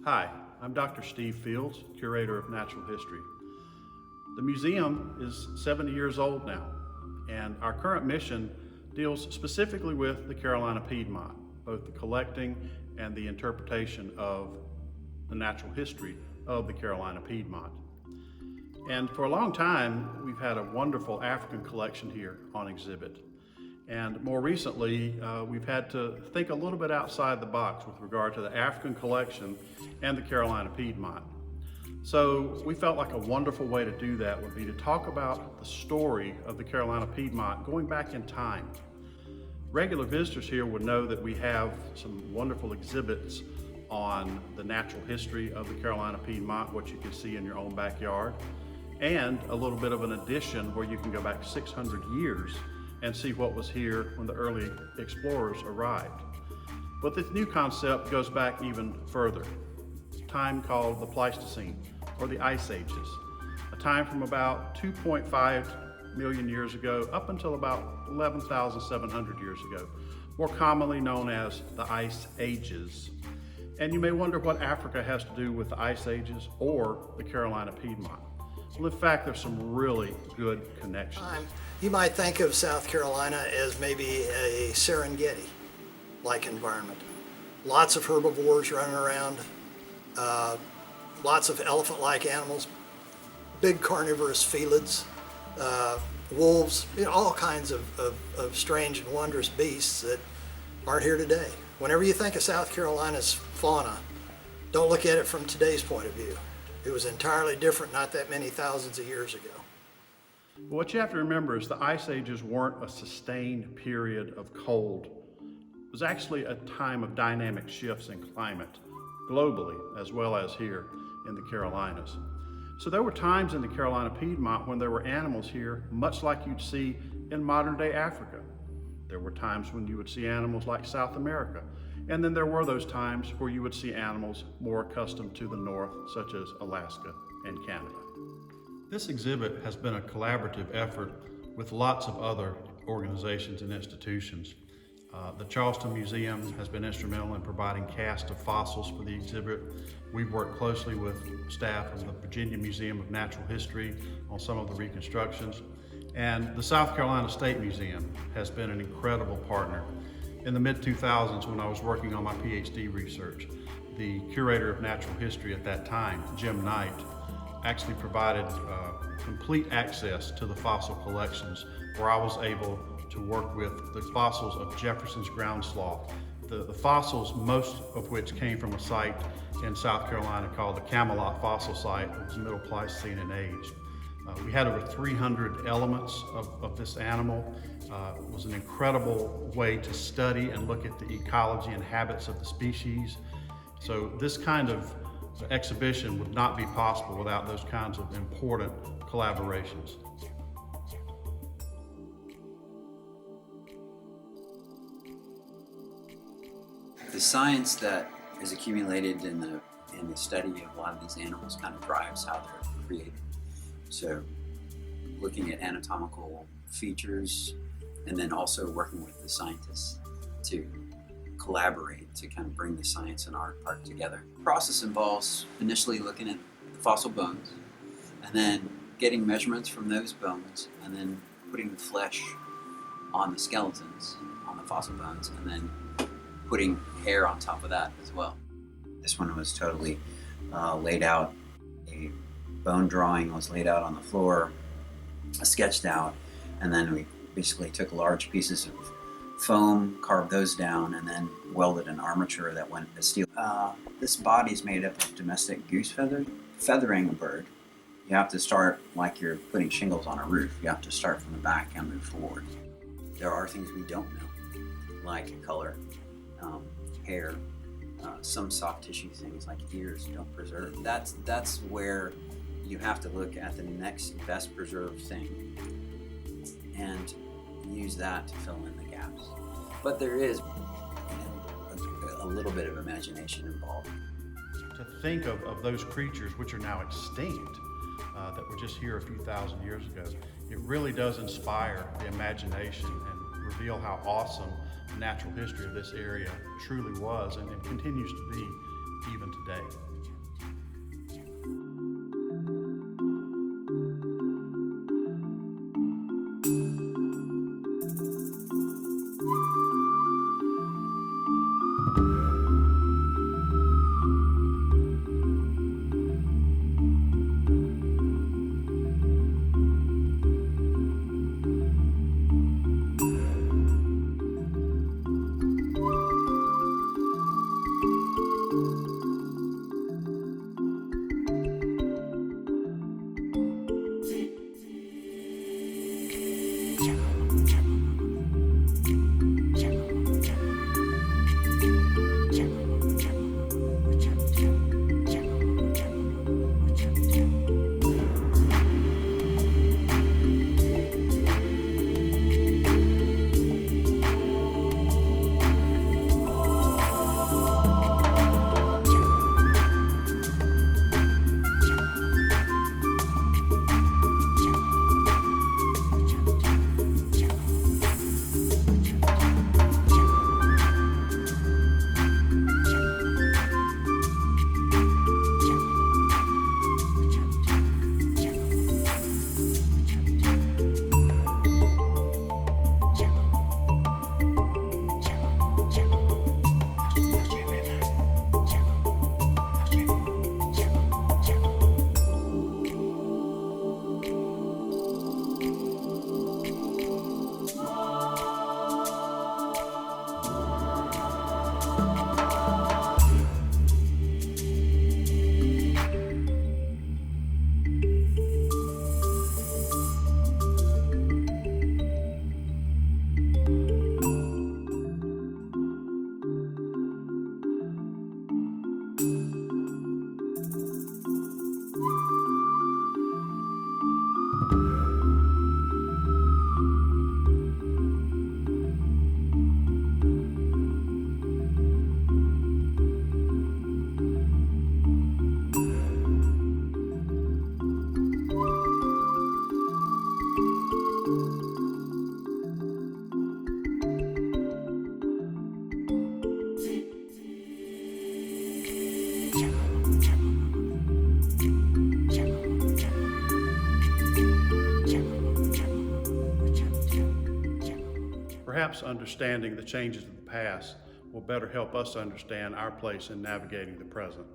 Hi, I'm Dr. Steve Fields, Curator of Natural History. The museum is 70 years old now, and our current mission deals specifically with the Carolina Piedmont, both the collecting and the interpretation of the natural history of the Carolina Piedmont. And for a long time, we've had a wonderful African collection here on exhibit. And more recently, we've had to think a little bit outside the box with regard to the African collection and the Carolina Piedmont. So we felt like a wonderful way to do that would be to talk about the story of the Carolina Piedmont going back in time. Regular visitors here would know that we have some wonderful exhibits on the natural history of the Carolina Piedmont, what you can see in your own backyard, and a little bit of an addition where you can go back 600 years and see what was here when the early explorers arrived. But this new concept goes back even further. Time called the Pleistocene, or the Ice Ages, a time from about 2.5 million years ago up until about 11,700 years ago, more commonly known as the Ice Ages. And you may wonder what Africa has to do with the Ice Ages or the Carolina Piedmont. Well, in fact, there's some really good connections. You might think of South Carolina as maybe a Serengeti-like environment. Lots of herbivores running around, lots of elephant-like animals, big carnivorous felids, wolves, all kinds of strange and wondrous beasts that aren't here today. Whenever you think of South Carolina's fauna, don't look at it from today's point of view. It was entirely different not that many thousands of years ago. What you have to remember is the Ice Ages weren't a sustained period of cold. It was actually a time of dynamic shifts in climate, globally as well as here in the Carolinas. So there were times in the Carolina Piedmont when there were animals here, much like you'd see in modern day Africa. There were times when you would see animals like South America. And then there were those times where you would see animals more accustomed to the north, such as Alaska and Canada. This exhibit has been a collaborative effort with lots of other organizations and institutions. The Charleston Museum has been instrumental in providing casts of fossils for the exhibit. We've worked closely with staff of the Virginia Museum of Natural History on some of the reconstructions. And the South Carolina State Museum has been an incredible partner. In the mid-2000s, when I was working on my PhD research, the curator of natural history at that time, Jim Knight, actually provided complete access to the fossil collections, where I was able to work with the fossils of Jefferson's ground sloth, the fossils, most of which came from a site in South Carolina called the Camelot Fossil Site. It was Middle Pleistocene in age. We had over 300 elements of this animal. It was an incredible way to study and look at the ecology and habits of the species. So this kind of exhibition would not be possible without those kinds of important collaborations. The science that is accumulated in the study of a lot of these animals kind of drives how they're created. So looking at anatomical features and then also working with the scientists to collaborate to kind of bring the science and art part together. The process involves initially looking at the fossil bones and then getting measurements from those bones and then putting the flesh on the skeletons, on the fossil bones, and then putting hair on top of that as well. This one was totally laid out. A bone drawing was laid out on the floor, sketched out, and then we basically took large pieces of foam, carved those down, and then welded an armature that went to steel. This body is made up of domestic goose feathers. Feathering a bird, you have to start like you're putting shingles on a roof. You have to start from the back and move forward. There are things we don't know, like color, hair, some soft tissue things like ears don't preserve. That's where you have to look at the next best preserved thing and use that to fill in the gaps. But there is a little bit of imagination involved. To think of those creatures which are now extinct, that were just here a few thousand years ago, it really does inspire the imagination and reveal how awesome the natural history of this area truly was and continues to be even today. Perhaps understanding the changes of the past will better help us understand our place in navigating the present.